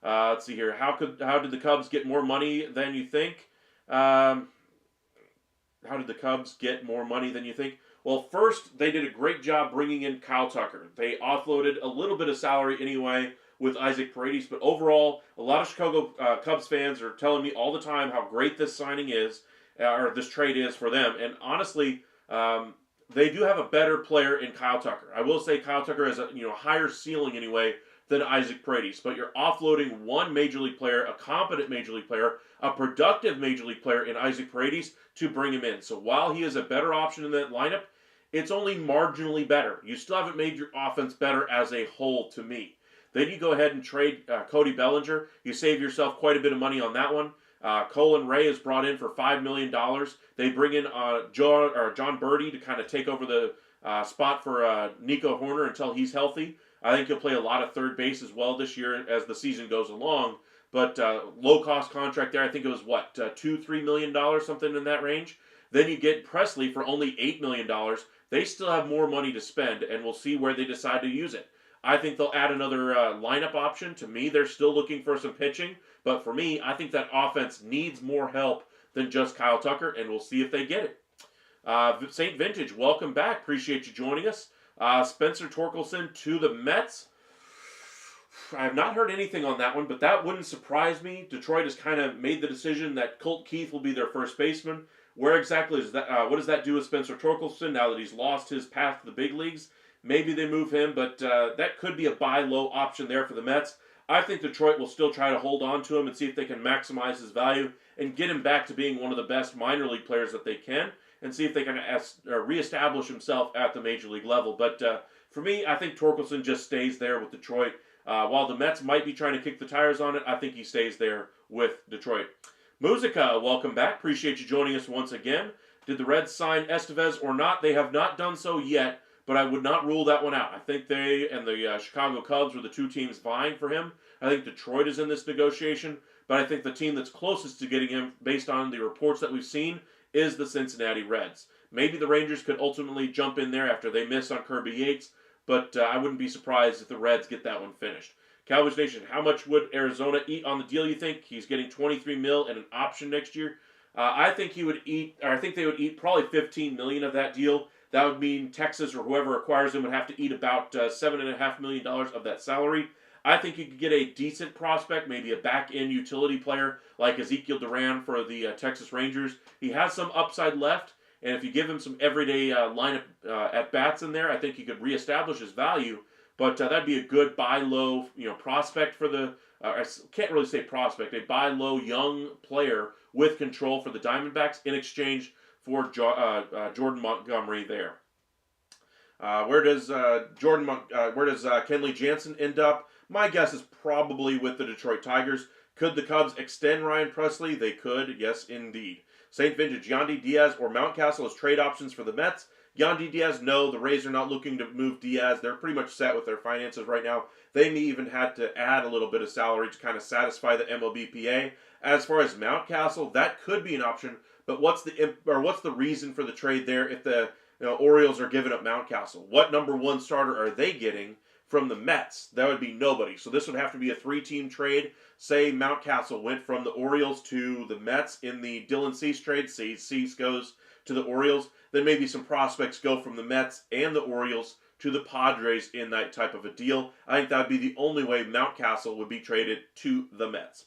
Let's see here. How did the Cubs get more money than you think? How did the Cubs get more money than you think? Well, first, they did a great job bringing in Kyle Tucker. They offloaded a little bit of salary anyway with Isaac Paredes, but overall, a lot of Chicago Cubs fans are telling me all the time how great this signing is, or this trade is for them. And honestly, they do have a better player in Kyle Tucker. I will say Kyle Tucker has a higher ceiling anyway than Isaac Paredes, but you're offloading one major league player, a competent major league player, a productive major league player in Isaac Paredes to bring him in. So while he is a better option in that lineup, it's only marginally better. You still haven't made your offense better as a whole to me. Then you go ahead and trade Cody Bellinger. You save yourself quite a bit of money on that one. Colin Ray is brought in for $5 million. They bring in John Birdie to kind of take over the spot for Nico Horner until he's healthy. I think he'll play a lot of third base as well this year as the season goes along. But low-cost contract there, I think it was, $2-3 million, something in that range. Then you get Presley for only $8 million. They still have more money to spend, and we'll see where they decide to use it. I think they'll add another lineup option. To me, they're still looking for some pitching. But for me, I think that offense needs more help than just Kyle Tucker, and we'll see if they get it. St. Vintage, welcome back. Appreciate you joining us. Spencer Torkelson to the Mets. I have not heard anything on that one, but that wouldn't surprise me. Detroit has kind of made the decision that Colt Keith will be their first baseman. Where exactly is that? What does that do with Spencer Torkelson now that he's lost his path to the big leagues? Maybe they move him, but that could be a buy low option there for the Mets. I think Detroit will still try to hold on to him and see if they can maximize his value and get him back to being one of the best minor league players that they can, and see if they can reestablish himself at the major league level. But for me, I think Torkelson just stays there with Detroit. While the Mets might be trying to kick the tires on it, I think he stays there with Detroit. Musica, welcome back. Appreciate you joining us once again. Did the Reds sign Estevez or not? They have not done so yet, but I would not rule that one out. I think they and the Chicago Cubs were the 2 teams vying for him. I think Detroit is in this negotiation, but I think the team that's closest to getting him, based on the reports that we've seen, is the Cincinnati Reds. Maybe the Rangers could ultimately jump in there after they miss on Kirby Yates, but I wouldn't be surprised if the Reds get that one finished. Cowboys Nation, how much would Arizona eat on the deal, you think? He's getting $23 million and an option next year. I think they would eat probably $15 million of that deal. That would mean Texas or whoever acquires him would have to eat about $7.5 million of that salary. I think you could get a decent prospect, maybe a back-end utility player like Ezekiel Duran for the Texas Rangers. He has some upside left, and if you give him some everyday lineup at-bats in there, I think he could reestablish his value. But that'd be a good buy low prospect for the can't really say prospect, a buy low young player with control for the Diamondbacks in exchange for Jordan Montgomery there. Where does Kenley Jansen end up? My guess is probably with the Detroit Tigers. Could the Cubs extend Ryan Presley? They could, yes, indeed. St. Vintage, Yandy Diaz or Mountcastle as trade options for the Mets. Yandy Diaz, no. The Rays are not looking to move Diaz. They're pretty much set with their finances right now. They may even have to add a little bit of salary to kind of satisfy the MLBPA. As far as Mountcastle, that could be an option. But what's the reason for the trade there if the Orioles are giving up Mountcastle? What number one starter are they getting from the Mets? That would be nobody. So this would have to be a 3-team trade. Say Mountcastle went from the Orioles to the Mets in the Dylan Cease trade. Say Cease goes to the Orioles. Then maybe some prospects go from the Mets and the Orioles to the Padres in that type of a deal. I think that would be the only way Mountcastle would be traded to the Mets.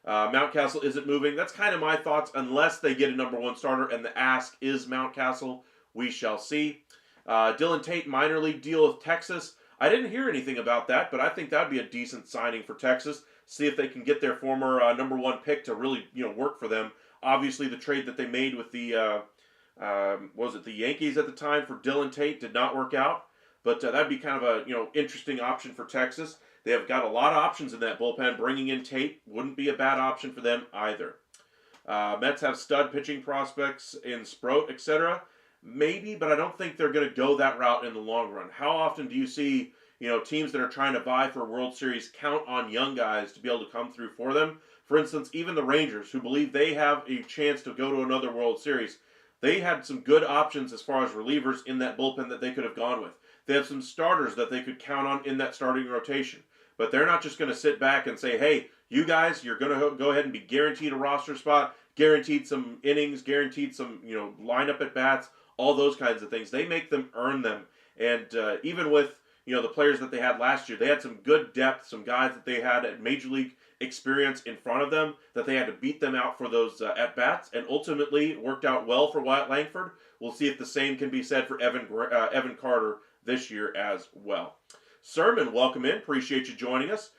Mountcastle isn't moving. That's kind of my thoughts, unless they get a number one starter and the ask is Mountcastle. We shall see. Dylan Tate minor league deal with Texas. I didn't hear anything about that, but I think that would be a decent signing for Texas. See if they can get their former number one pick to really work for them. Obviously, the trade that they made with the the Yankees at the time for Dylan Tate did not work out, but that'd be kind of a interesting option for Texas. They have got a lot of options in that bullpen. Bringing in Tate wouldn't be a bad option for them either. Mets have stud pitching prospects in Sproat, etc. Maybe, but I don't think they're going to go that route in the long run. How often do you see teams that are trying to vie for a World Series count on young guys to be able to come through for them? For instance, even the Rangers, who believe they have a chance to go to another World Series, they had some good options as far as relievers in that bullpen that they could have gone with. They have some starters that they could count on in that starting rotation. But they're not just going to sit back and say, hey, you guys, you're going to go ahead and be guaranteed a roster spot, guaranteed some innings, guaranteed some lineup at bats, all those kinds of things. They make them earn them. And even with the players that they had last year, they had some good depth, some guys that they had at major league experience in front of them that they had to beat them out for those at-bats, and ultimately it worked out well for Wyatt Langford. We'll see if the same can be said for Evan Carter this year as well. Sermon, welcome in. Appreciate you joining us.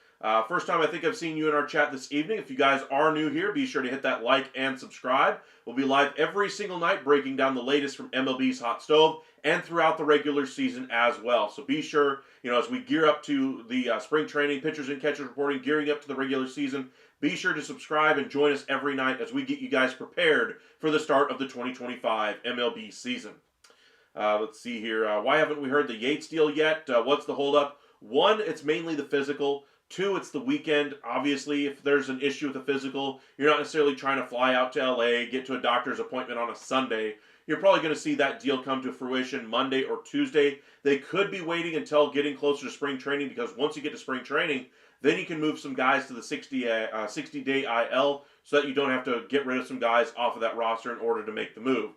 First time I think I've seen you in our chat this evening. If you guys are new here, be sure to hit that like and subscribe. We'll be live every single night breaking down the latest from MLB's Hot Stove and throughout the regular season as well. So be sure, as we gear up to the spring training, pitchers and catchers reporting, gearing up to the regular season, be sure to subscribe and join us every night as we get you guys prepared for the start of the 2025 MLB season. Let's see here. Why haven't we heard the Yates deal yet? What's the holdup? One, it's mainly the physical. Two, it's the weekend. Obviously, if there's an issue with the physical, you're not necessarily trying to fly out to LA, get to a doctor's appointment on a Sunday. You're probably going to see that deal come to fruition Monday or Tuesday. They could be waiting until getting closer to spring training, because once you get to spring training, then you can move some guys to the 60-day IL so that you don't have to get rid of some guys off of that roster in order to make the move.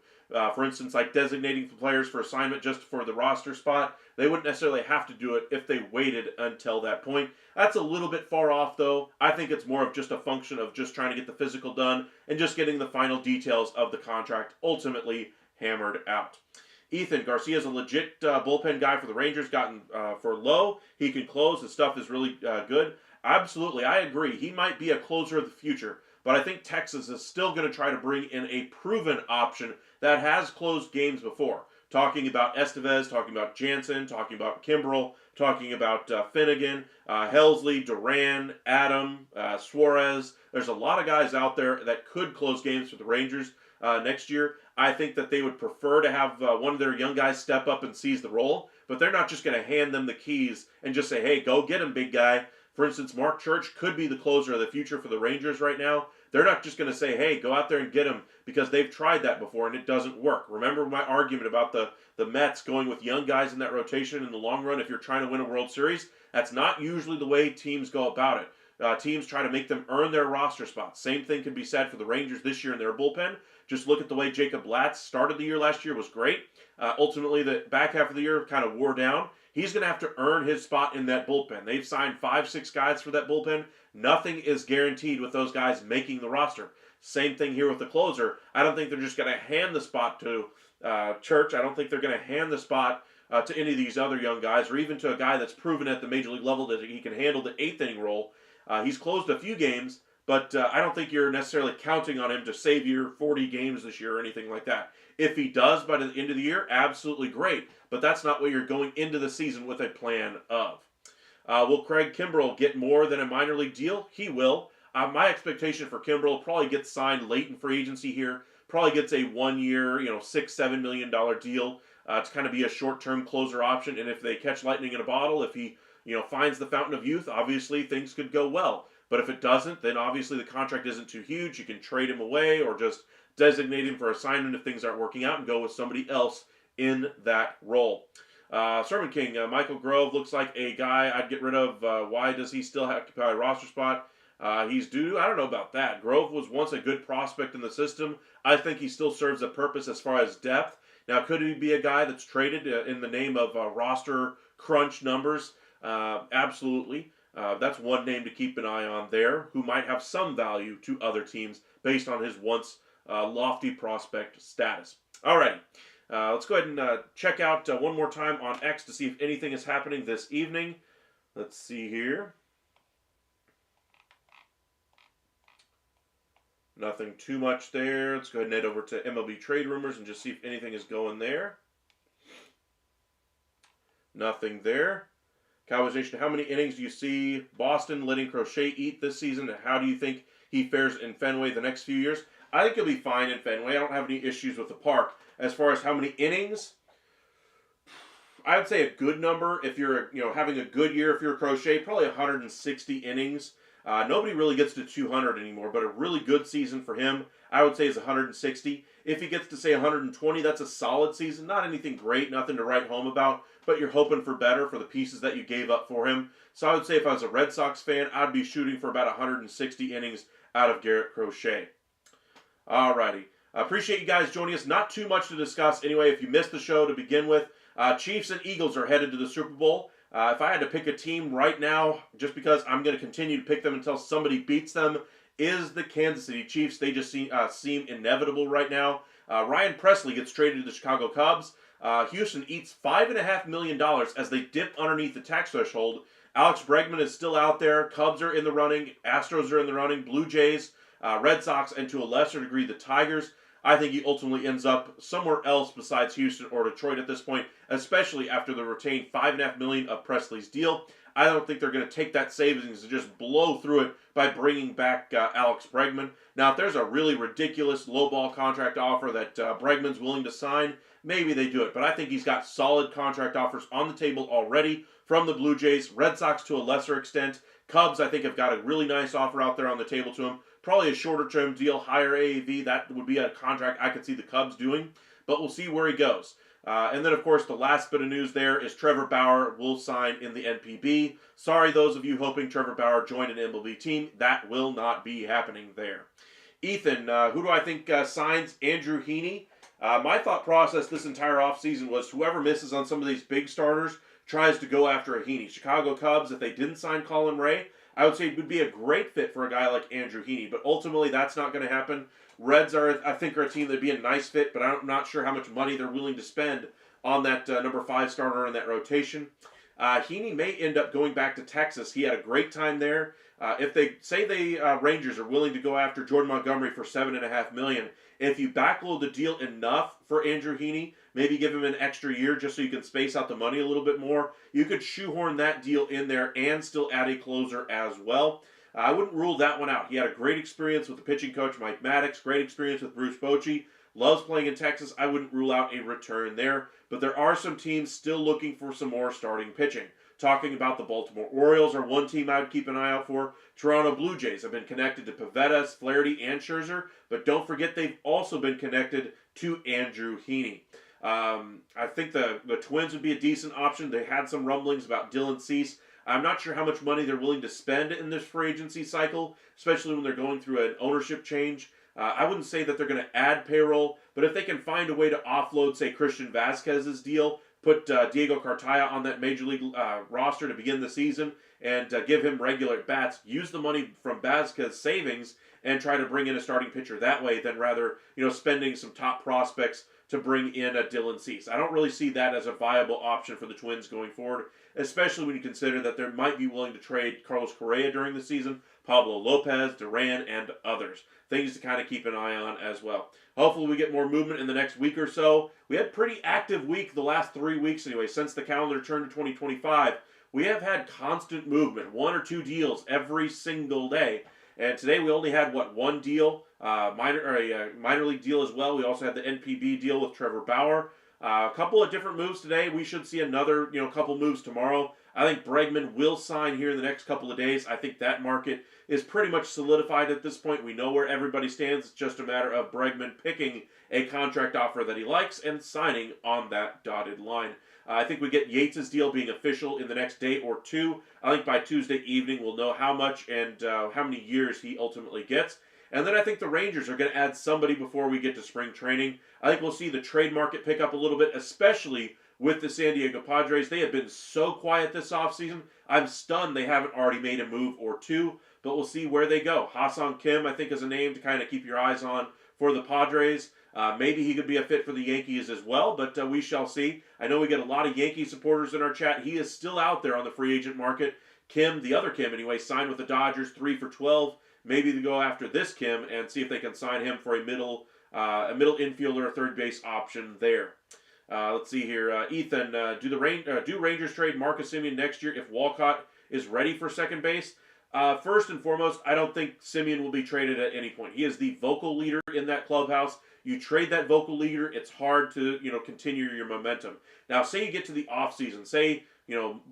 For instance, like designating players for assignment just for the roster spot, they wouldn't necessarily have to do it if they waited until that point. That's a little bit far off, though. I think it's more of just a function of just trying to get the physical done and just getting the final details of the contract ultimately hammered out. Ethan, Garcia's a legit bullpen guy for the Rangers, gotten for low. He can close. His stuff is really good. Absolutely, I agree. He might be a closer of the future, but I think Texas is still going to try to bring in a proven option that has closed games before. Talking about Estevez, talking about Jansen, talking about Kimbrel, talking about Finnegan, Helsley, Duran, Adam, Suarez. There's a lot of guys out there that could close games for the Rangers next year. I think that they would prefer to have one of their young guys step up and seize the role, but they're not just going to hand them the keys and just say, hey, go get him, big guy. For instance, Mark Church could be the closer of the future for the Rangers right now. They're not just going to say, hey, go out there and get him, because they've tried that before and it doesn't work. Remember my argument about the Mets going with young guys in that rotation in the long run if you're trying to win a World Series? That's not usually the way teams go about it. Teams try to make them earn their roster spots. Same thing can be said for the Rangers this year in their bullpen. Just look at the way Jacob Latz started the year last year, was great. Ultimately, the back half of the year kind of wore down. He's going to have to earn his spot in that bullpen. They've signed 5-6 guys for that bullpen. Nothing is guaranteed with those guys making the roster. Same thing here with the closer. I don't think they're just going to hand the spot to Church. I don't think they're going to hand the spot to any of these other young guys, or even to a guy that's proven at the major league level that he can handle the 8th inning role. He's closed a few games, but I don't think you're necessarily counting on him to save your 40 games this year or anything like that. If he does by the end of the year, absolutely great. But that's not what you're going into the season with a plan of. Will Craig Kimbrell get more than a minor league deal? He will. My expectation for Kimbrell probably gets signed late in free agency here. Probably gets a 1 year, $6-7 million deal to kind of be a short-term closer option. And if they catch lightning in a bottle, if he finds the fountain of youth, obviously things could go well. But if it doesn't, then obviously the contract isn't too huge. You can trade him away or just designate him for assignment if things aren't working out and go with somebody else in that role. Sermon King, Michael Grove looks like a guy I'd get rid of. Why does he still occupy a roster spot? He's due. I don't know about that. Grove was once a good prospect in the system. I think he still serves a purpose as far as depth. Now, could he be a guy that's traded in the name of roster crunch numbers? Absolutely. That's one name to keep an eye on there, who might have some value to other teams based on his once lofty prospect status. All right. Let's go ahead and check out one more time on X to see if anything is happening this evening. Let's see here. Nothing too much there. Let's go ahead and head over to MLB Trade Rumors and just see if anything is going there. Nothing there. Cowboys Nation, how many innings do you see Boston letting Crochet eat this season? And how do you think he fares in Fenway the next few years? I think he'll be fine in Fenway. I don't have any issues with the park. As far as how many innings, I would say a good number. If you're having a good year, if you're Crochet, probably 160 innings. Nobody really gets to 200 anymore, but a really good season for him, I would say, is 160. If he gets to, say, 120, that's a solid season. Not anything great, nothing to write home about, but you're hoping for better for the pieces that you gave up for him. So I would say if I was a Red Sox fan, I'd be shooting for about 160 innings out of Garrett Crochet. Alrighty. I appreciate you guys joining us. Not too much to discuss. Anyway, if you missed the show to begin with, Chiefs and Eagles are headed to the Super Bowl. If I had to pick a team right now, just because I'm going to continue to pick them until somebody beats them, is the Kansas City Chiefs. They just seem inevitable right now. Ryan Presley gets traded to the Chicago Cubs. Houston eats $5.5 million as they dip underneath the tax threshold. Alex Bregman is still out there. Cubs are in the running. Astros are in the running. Blue Jays, Red Sox, and to a lesser degree the Tigers. I think he ultimately ends up somewhere else besides Houston or Detroit at this point, especially after the retained $5.5 million of Presley's deal. I don't think they're going to take that savings and just blow through it by bringing back Alex Bregman. Now, if there's a really ridiculous lowball contract offer that Bregman's willing to sign, maybe they do it. But I think he's got solid contract offers on the table already from the Blue Jays, Red Sox to a lesser extent. Cubs, I think, have got a really nice offer out there on the table to him. Probably a shorter-term deal, higher AAV. That would be a contract I could see the Cubs doing. But we'll see where he goes. And then, of course, the last bit of news there is Trevor Bauer will sign in the NPB. Sorry, those of you hoping Trevor Bauer joined an MLB team. That will not be happening there. Ethan, who do I think signs Andrew Heaney? My thought process this entire offseason was whoever misses on some of these big starters tries to go after a Heaney. Chicago Cubs, if they didn't sign Colin Ray, I would say it would be a great fit for a guy like Andrew Heaney. But ultimately, that's not going to happen. Reds are a team that'd be a nice fit, but I'm not sure how much money they're willing to spend on that number 5 starter in that rotation. Heaney may end up going back to Texas. He had a great time there. If they say the Rangers are willing to go after Jordan Montgomery for $7.5 million, if you backload the deal enough for Andrew Heaney, maybe give him an extra year just so you can space out the money a little bit more, you could shoehorn that deal in there and still add a closer as well. I wouldn't rule that one out. He had a great experience with the pitching coach, Mike Maddox, great experience with Bruce Bochy, loves playing in Texas. I wouldn't rule out a return there, but there are some teams still looking for some more starting pitching. Talking about the Baltimore Orioles are one team I would keep an eye out for. Toronto Blue Jays have been connected to Pivetta, Flaherty, and Scherzer, but don't forget they've also been connected to Andrew Heaney. I think the Twins would be a decent option. They had some rumblings about Dylan Cease. I'm not sure how much money they're willing to spend in this free agency cycle, especially when they're going through an ownership change. I wouldn't say that they're going to add payroll, but if they can find a way to offload, say, Christian Vasquez's deal, put Diego Cartaya on that major league roster to begin the season, and give him regular at-bats, use the money from Vasquez's savings, and try to bring in a starting pitcher that way, than rather, spending some top prospects to bring in a Dylan Cease. I don't really see that as a viable option for the Twins going forward, especially when you consider that they might be willing to trade Carlos Correa during the season, Pablo Lopez, Duran, and others. Things to kind of keep an eye on as well. Hopefully we get more movement in the next week or so. We had a pretty active week the last 3 weeks anyway, since the calendar turned to 2025. We have had constant movement, 1 or 2 deals every single day. And today we only had, one deal, minor league deal as well. We also had the NPB deal with Trevor Bauer. A couple of different moves today. We should see another, couple moves tomorrow. I think Bregman will sign here in the next couple of days. I think that market is pretty much solidified at this point. We know where everybody stands. It's just a matter of Bregman picking a contract offer that he likes and signing on that dotted line. I think we get Yates' deal being official in the next day or two. I think by Tuesday evening we'll know how much and how many years he ultimately gets. And then I think the Rangers are going to add somebody before we get to spring training. I think we'll see the trade market pick up a little bit, especially with the San Diego Padres. They have been so quiet this offseason. I'm stunned they haven't already made a move or two, but we'll see where they go. Ha-Seong Kim, I think, is a name to kind of keep your eyes on for the Padres. Maybe he could be a fit for the Yankees as well, but we shall see. I know we get a lot of Yankee supporters in our chat. He is still out there on the free agent market. Kim, the other Kim anyway, signed with the Dodgers, 3 for $12. Maybe they go after this Kim and see if they can sign him for a middle infielder, a third base option there. Let's see here. Ethan, do Rangers trade Marcus Semien next year if Walcott is ready for second base? First and foremost, I don't think Semien will be traded at any point. He is the vocal leader in that clubhouse. You trade that vocal leader, it's hard to, continue your momentum. Now, say you get to the offseason. Say,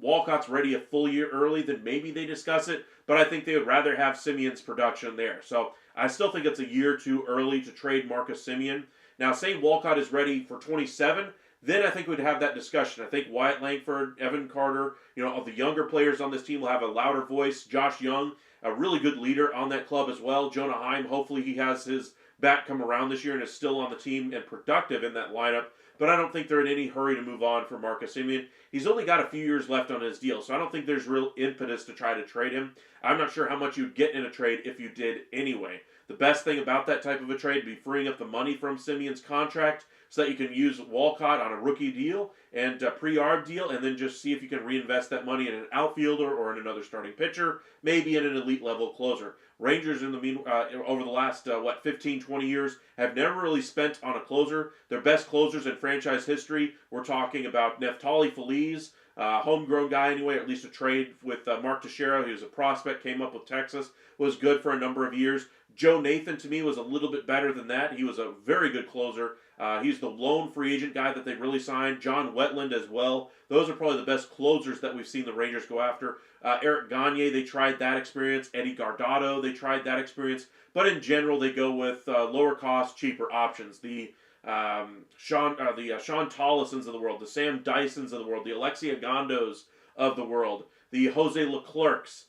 Walcott's ready a full year early, then maybe they discuss it. But I think they would rather have Semien's production there. So I still think it's a year too early to trade Marcus Semien. Now, say Walcott is ready for 27, then I think we'd have that discussion. I think Wyatt Langford, Evan Carter, of the younger players on this team will have a louder voice. Josh Young, a really good leader on that club as well. Jonah Heim, hopefully he has his bat come around this year and is still on the team and productive in that lineup. But I don't think they're in any hurry to move on for Marcus Semien. He's only got a few years left on his deal, so I don't think there's real impetus to try to trade him. I'm not sure how much you'd get in a trade if you did anyway. The best thing about that type of a trade would be freeing up the money from Semien's contract so that you can use Walcott on a rookie deal and a pre-arb deal, and then just see if you can reinvest that money in an outfielder or in another starting pitcher, maybe in an elite level closer. Rangers over the last 15, 20 years have never really spent on a closer. Their best closers in franchise history, we're talking about Neftali Feliz, homegrown guy anyway, or at least a trade with Mark Teixeira, who's a prospect, came up with Texas, was good for a number of years. Joe Nathan, to me, was a little bit better than that. He was a very good closer. He's the lone free agent guy that they really signed. John Wetland as well. Those are probably the best closers that we've seen the Rangers go after. Eric Gagne, they tried that experience. Eddie Guardado, they tried that experience. But in general, they go with lower cost, cheaper options. The Sean Tollisons of the world, the Sam Dysons of the world, the Alexia Gondos of the world, the Jose Leclercs,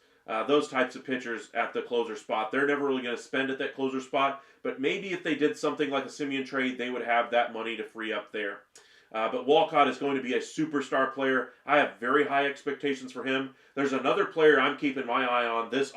those types of pitchers at the closer spot. They're never really going to spend at that closer spot, but maybe if they did something like a Semien trade, they would have that money to free up there. But Walcott is going to be a superstar player. I have very high expectations for him. There's another player I'm keeping my eye on this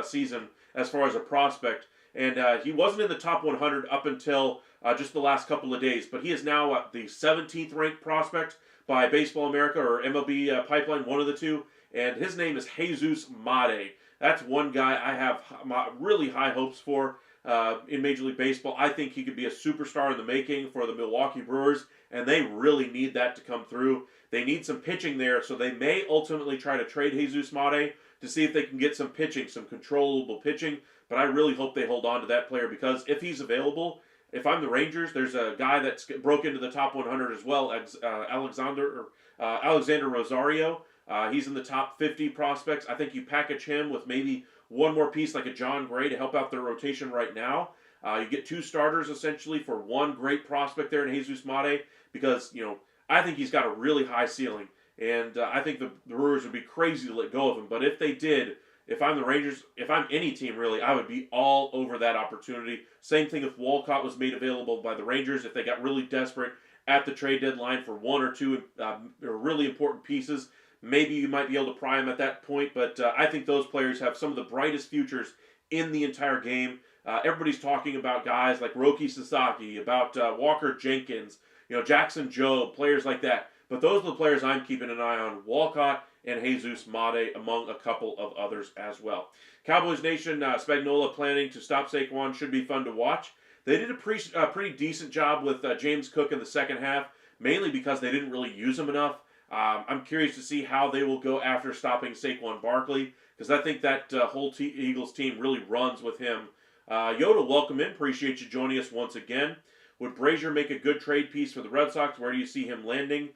season as far as a prospect, and he wasn't in the top 100 up until just the last couple of days, but he is now the 17th ranked prospect by Baseball America or MLB Pipeline, one of the two, and his name is Jesus Made. That's one guy I have really high hopes for in Major League Baseball. I think he could be a superstar in the making for the Milwaukee Brewers, and they really need that to come through. They need some pitching there, so they may ultimately try to trade Jesus Made to see if they can get some pitching, some controllable pitching, but I really hope they hold on to that player, because if he's available, if I'm the Rangers, there's a guy that's broke into the top 100 as well, Alexander Rosario. He's in the top 50 prospects. I think you package him with maybe one more piece like a John Gray to help out their rotation right now. You get two starters essentially for one great prospect there in Jesus Made, because I think he's got a really high ceiling, and I think the Brewers would be crazy to let go of him. But if they did, if I'm the Rangers, if I'm any team really, I would be all over that opportunity. Same thing if Walcott was made available by the Rangers. If they got really desperate at the trade deadline for one or two really important pieces, maybe you might be able to pry them at that point. But I think those players have some of the brightest futures in the entire game. Everybody's talking about guys like Roki Sasaki, about Walker Jenkins, Jackson Jobe, players like that. But those are the players I'm keeping an eye on: Walcott and Jesus Mate, among a couple of others as well. Cowboys Nation, Spagnola planning to stop Saquon should be fun to watch. They did a pretty decent job with James Cook in the second half, mainly because they didn't really use him enough. I'm curious to see how they will go after stopping Saquon Barkley, because I think that whole Eagles team really runs with him. Yoda, welcome in. Appreciate you joining us once again. Would Brazier make a good trade piece for the Red Sox? Where do you see him landing?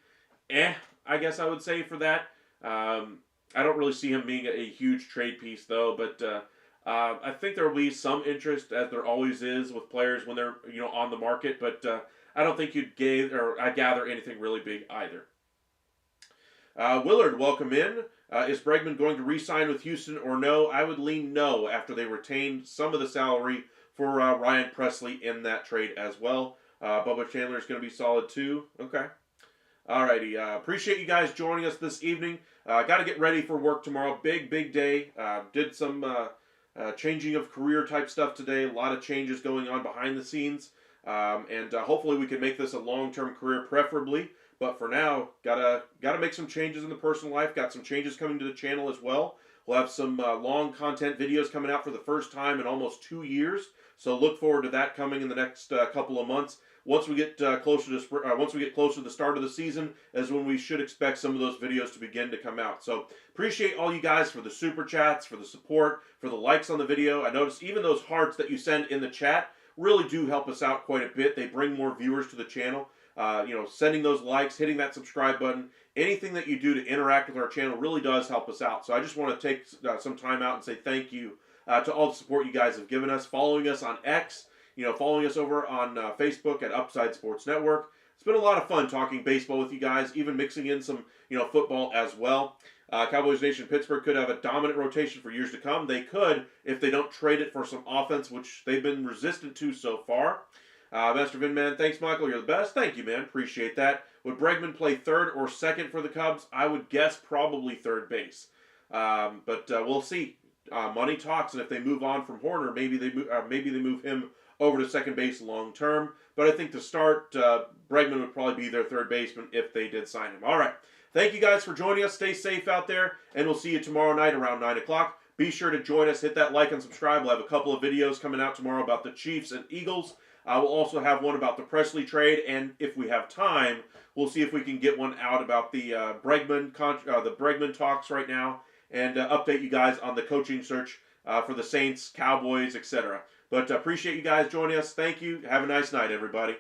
I guess I would say for that. I don't really see him being a huge trade piece, though, but I think there will be some interest, as there always is with players when they're on the market, but I don't think I gather anything really big either. Willard, welcome in. Is Bregman going to re-sign with Houston or no? I would lean no after they retained some of the salary for Ryan Presley in that trade as well. Bubba Chandler is going to be solid too. Okay. Alrighty. Appreciate you guys joining us this evening. Got to get ready for work tomorrow. Big day. Did some changing of career type stuff today. A lot of changes going on behind the scenes. And hopefully we can make this a long-term career, preferably. But for now, gotta make some changes in the personal life. Got some changes coming to the channel as well. We'll have some long content videos coming out for the first time in almost 2 years. So look forward to that coming in the next couple of months. Once we get closer to the start of the season, is when we should expect some of those videos to begin to come out. So appreciate all you guys for the super chats, for the support, for the likes on the video. I noticed even those hearts that you send in the chat really do help us out quite a bit. They bring more viewers to the channel. Sending those likes, hitting that subscribe button, anything that you do to interact with our channel really does help us out. So I just want to take some time out and say thank you to all the support you guys have given us. Following us on X, following us over on Facebook at Upside Sports Network. It's been a lot of fun talking baseball with you guys, even mixing in some, football as well. Cowboys Nation Pittsburgh could have a dominant rotation for years to come. They could if they don't trade it for some offense, which they've been resistant to so far. Master Vinman, thanks, Michael. You're the best. Thank you, man. Appreciate that. Would Bregman play third or second for the Cubs? I would guess probably third base. But we'll see. Money talks, and if they move on from Horner, maybe they move him over to second base long term. But I think to start, Bregman would probably be their third baseman if they did sign him. All right. Thank you guys for joining us. Stay safe out there, and we'll see you tomorrow night around 9 o'clock. Be sure to join us. Hit that like and subscribe. We'll have a couple of videos coming out tomorrow about the Chiefs and Eagles. We'll also have one about the Presley trade, and if we have time, we'll see if we can get one out about the Bregman talks right now, and update you guys on the coaching search for the Saints, Cowboys, etc. But appreciate you guys joining us. Thank you. Have a nice night, everybody.